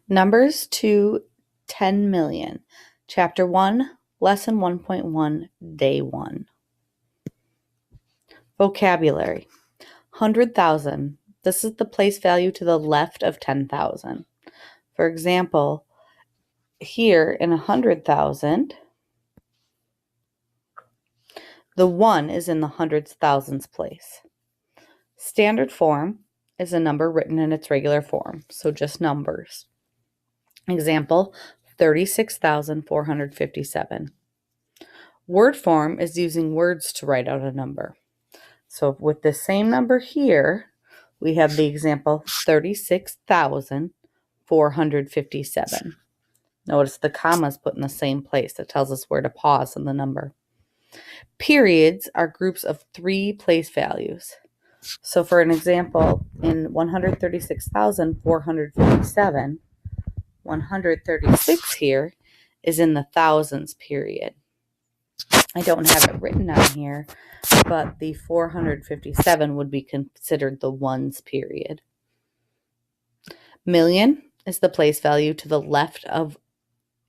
Numbers to 10 million. Chapter 1, Lesson 1.1, Day 1. Vocabulary. 100,000. This is the place value to the left of 10,000. For example, here in 100,000, the 1 is in the hundreds thousands place. Standard form is a number written in its regular form, so just numbers. Example, 36,457. Word form is using words to write out a number. So with the same number here, we have the example 36,457. Notice the comma is put in the same place. That tells us where to pause in the number. Periods are groups of 3 place values. So for an example, in 136,457, 136 here is in the thousands period. I don't have it written down here, but the 457 would be considered the ones period. Million is the place value to the left of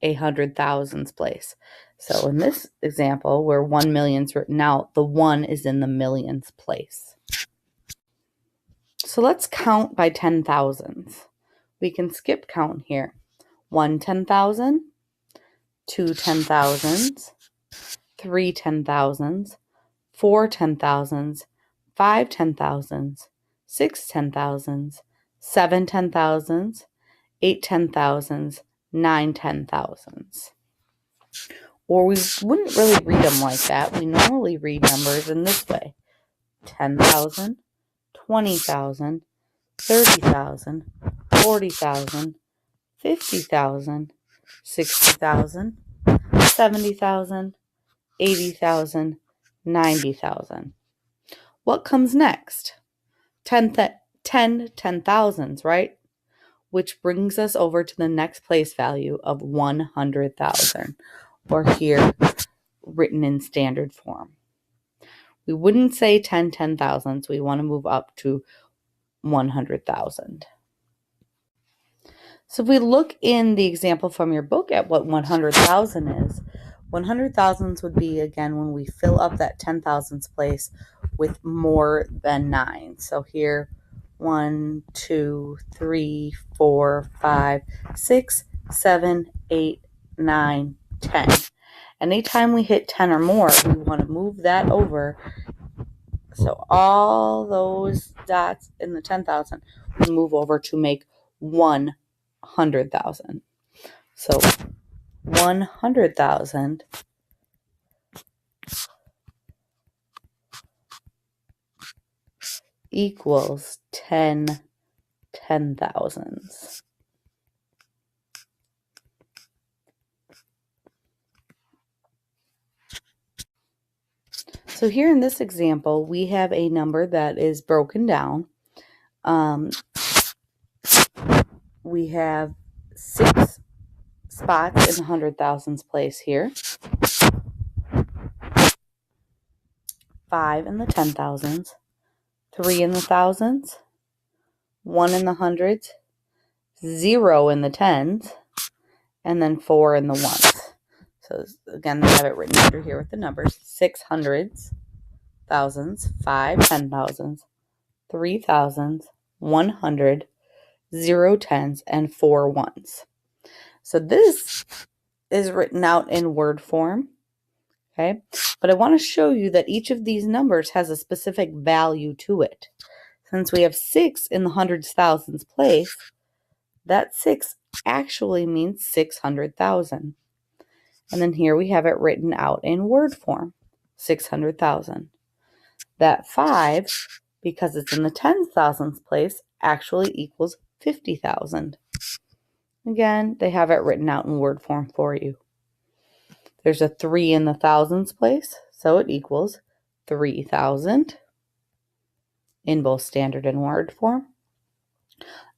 100,000s place. So in this example, where 1 million is written out, the 1 is in the millions place. So let's count by 10,000s. We can skip count here. 1 10,000, 2 10,000s, 3 10,000s, 4 10,000s, 5 10,000s, 6 10,000s, 7 10,000s, 8 10,000s, 9 10,000s. Or we wouldn't really read them like that. We normally read numbers in this way. 10,000, 20,000, 30,000, 40,000, 50,000, 60,000, 70,000, 80,000, 90,000. What comes next? 10 10,000s, right? Which brings us over to the next place value of 100,000, or here written in standard form. We wouldn't say 10 10,000s. We want to move up to 100,000. So if we look in the example from your book at what 100,000 is, 100,000s would be, again, when we fill up that 10,000s place with more than 9. So here, 1, 2, 3, 4, 5, 6, 7, 8, 9, 10. Anytime we hit 10 or more, we want to move that over. So all those dots in the 10,000 we move over to make 100,000. So 100,000 equals 10 10,000s. So here in this example, we have a number that is broken down. We have 6 spots in the 100,000s place here, 5 in the 10,000s, 3 in the thousands, 1 in the hundreds, 0 in the tens, and then 4 in the ones. So again, they have it written under here with the numbers: 6 hundreds, thousands, 5 10,000s, 3 thousands, 100, 0 tens, and 4 ones. So this is written out in word form. Okay, but I want to show you that each of these numbers has a specific value to it. Since we have 6 in the hundreds thousands place, that 6 actually means 600,000. And then here we have it written out in word form, 600,000. That 5, because it's in the tens thousands place, actually equals 50,000. Again, they have it written out in word form for you. There's a 3 in the thousands place, so it equals 3,000 in both standard and word form.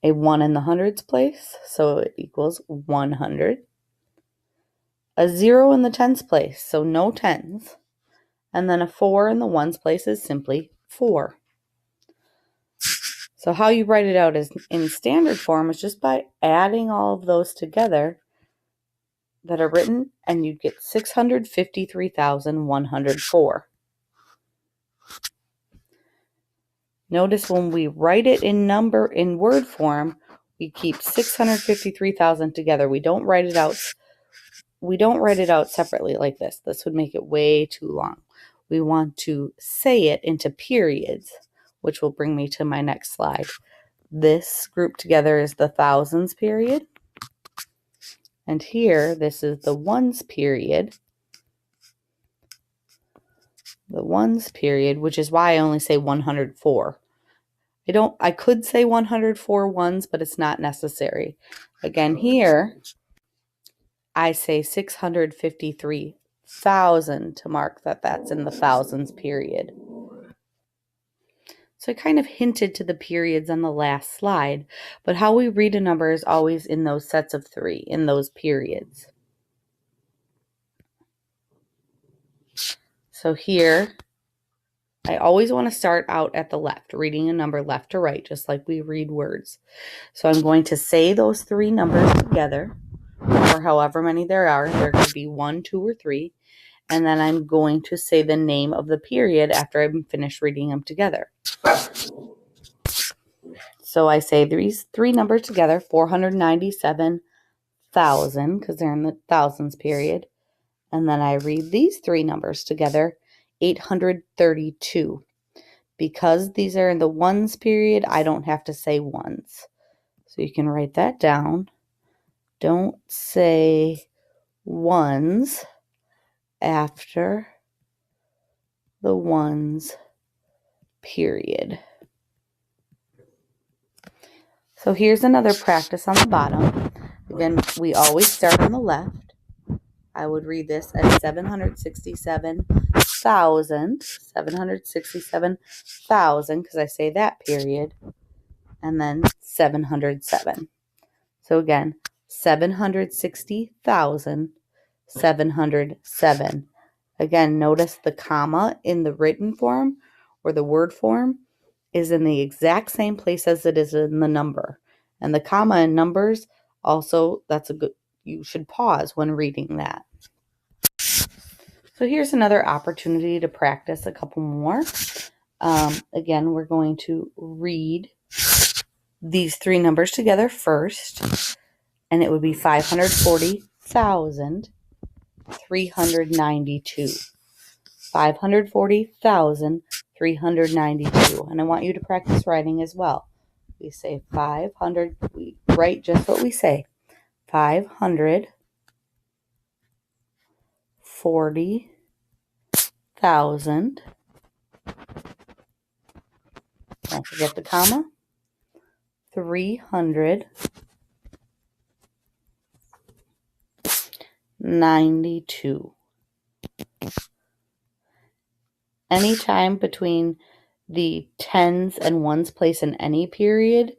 A 1 in the hundreds place, so it equals 100. A 0 in the tens place, so no tens. And then a 4 in the ones place is simply 4. So how you write it out is in standard form is just by adding all of those together that are written, and you get 653,104. Notice when we write it in word form, we keep 653,000 together. We don't write it out. We don't write it out separately like this. This would make it way too long. We want to say it into periods, which will bring me to my next slide. This group together is the thousands period. And here, this is the ones period. The ones period, which is why I only say 104. I could say 104 ones, but it's not necessary. Again, here, I say 653,000 to mark that that's in the thousands period. So I kind of hinted to the periods on the last slide, but how we read a number is always in those sets of 3, in those periods. So here, I always want to start out at the left, reading a number left to right, just like we read words. So I'm going to say those 3 numbers together, or however many there are. There could be 1, 2, or 3. And then I'm going to say the name of the period after I'm finished reading them together. So I say these 3 numbers together, 497,000, because they're in the thousands period. And then I read these 3 numbers together, 832. Because these are in the ones period, I don't have to say ones. So you can write that down. Don't say ones after the ones period. So here's another practice on the bottom. Again, we always start on the left. I would read this as 767,000, because I say that period, and then 707. So again, 760,707. Again, notice the comma in the written form or the word form is in the exact same place as it is in the number. And the comma in numbers also, you should pause when reading that. So here's another opportunity to practice a couple more. Again, we're going to read these 3 numbers together first, and it would be 540,392. 540,392. And I want you to practice writing as well. We say 500, we write just what we say. 540,000. Don't forget the comma. 392. Anytime between the tens and ones place in any period,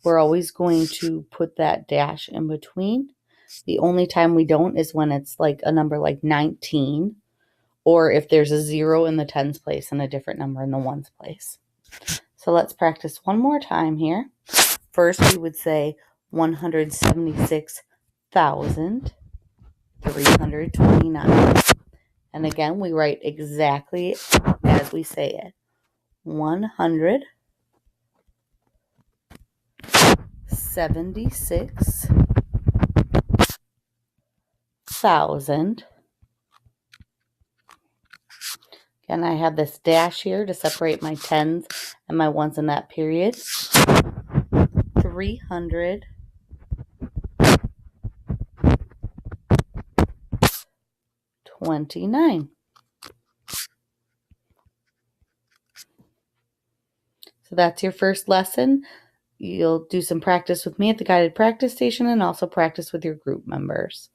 we're always going to put that dash in between. The only time we don't is when it's like a number like 19, or if there's a 0 in the tens place and a different number in the ones place. So let's practice one more time here. First, we would say 176,329. And again, we write exactly as we say it. 176,000. Again, I have this dash here to separate my tens and my ones in that period. 329. So that's your first lesson. You'll do some practice with me at the guided practice station and also practice with your group members.